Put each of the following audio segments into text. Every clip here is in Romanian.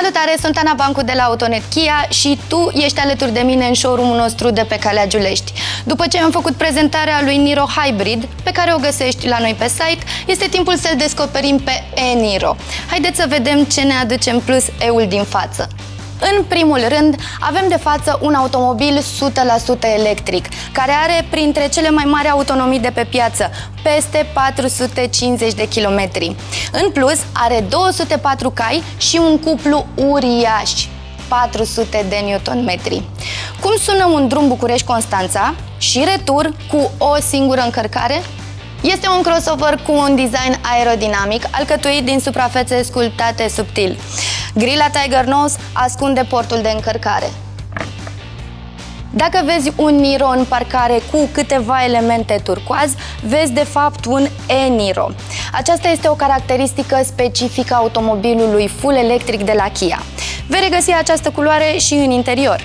Salutare, sunt Ana Bancu de la Autonet Kia și tu ești alături de mine în showroom-ul nostru de pe Calea Giulești. După ce am făcut prezentarea lui Niro Hybrid, pe care o găsești la noi pe site, este timpul să-l descoperim pe e-Niro. Haideți să vedem ce ne aduce în plus E-ul din față. În primul rând, avem de față un automobil 100% electric, care are printre cele mai mari autonomii de pe piață, peste 450 de kilometri. În plus, are 204 cai și un cuplu uriaș, 400 de Nm. Cum sună un drum București-Constanța și retur cu o singură încărcare? Este un crossover cu un design aerodinamic alcătuit din suprafețe sculptate subtil. Grila Tiger Nose ascunde portul de încărcare. Dacă vezi un Niro în parcare cu câteva elemente turcoaz, vezi de fapt un e-Niro. Aceasta este o caracteristică specifică a automobilului full electric de la Kia. Vei regăsi această culoare și în interior.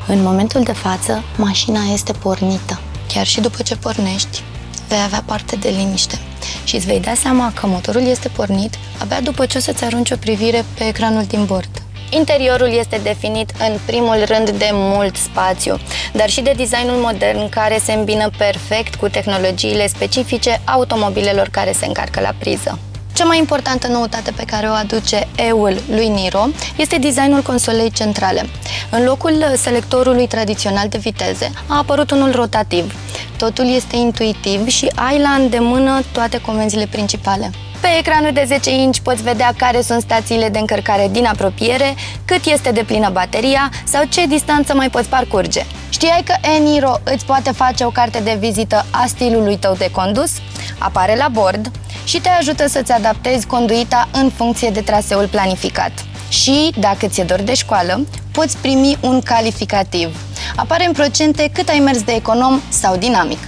În momentul de față, mașina este pornită. Chiar și după ce pornești, vei avea parte de liniște și îți vei da seama că motorul este pornit abia după ce o să-ți arunci o privire pe ecranul din bord. Interiorul este definit în primul rând de mult spațiu, dar și de designul modern care se îmbină perfect cu tehnologiile specifice automobilelor care se încarcă la priză. Cea mai importantă noutate pe care o aduce E-ul lui Niro este designul consolei centrale. În locul selectorului tradițional de viteze a apărut unul rotativ. Totul este intuitiv și ai la îndemână toate comenzile principale. Pe ecranul de 10 inch poți vedea care sunt stațiile de încărcare din apropiere, cât este de plină bateria sau ce distanță mai poți parcurge. Știai că e-Niro îți poate face o carte de vizită a stilului tău de condus? Apare la bord și te ajută să-ți adaptezi conduita în funcție de traseul planificat. Și, dacă ți-e dor de școală, poți primi un calificativ. Apare în procente cât ai mers de econom sau dinamic.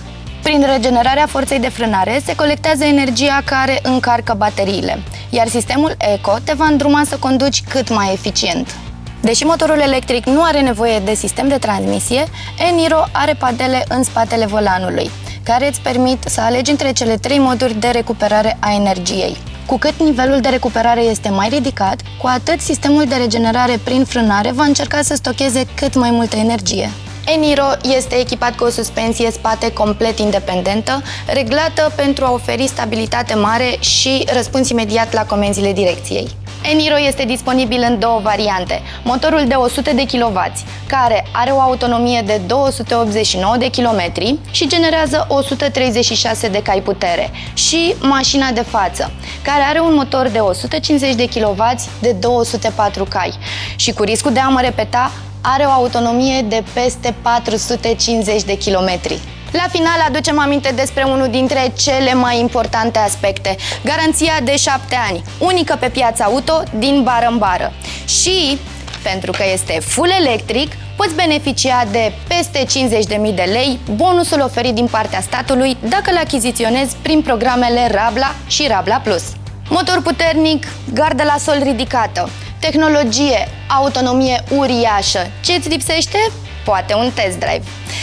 Prin regenerarea forței de frânare se colectează energia care încarcă bateriile, iar sistemul Eco te va îndruma să conduci cât mai eficient. Deși motorul electric nu are nevoie de sistem de transmisie, e-Niro are padele în spatele volanului, care îți permit să alegi între cele 3 moduri de recuperare a energiei. Cu cât nivelul de recuperare este mai ridicat, cu atât sistemul de regenerare prin frânare va încerca să stocheze cât mai multă energie. e-Niro este echipat cu o suspensie spate complet independentă, reglată pentru a oferi stabilitate mare și răspuns imediat la comenzile direcției. e-Niro este disponibil în două variante, motorul de 100 de kW, care are o autonomie de 289 de km și generează 136 de cai putere, și mașina de față, care are un motor de 150 de kW de 204 cai și, cu riscul de a mă repeta, are o autonomie de peste 450 de kilometri. La final aducem aminte despre unul dintre cele mai importante aspecte, garanția de 7 ani, unică pe piața auto, din bară în bară. Și, pentru că este full electric, poți beneficia de peste 50.000 de lei, bonusul oferit din partea statului dacă îl achiziționezi prin programele Rabla și Rabla Plus. Motor puternic, gardă la sol ridicată, tehnologie, autonomie uriașă. Ce-ți lipsește? Poate un test drive.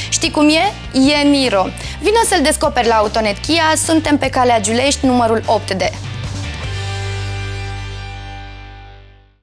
Știi cum e? E-Niro. Vino să-l descoperi la Autonet Kia, suntem pe Calea Giulești, numărul 8D.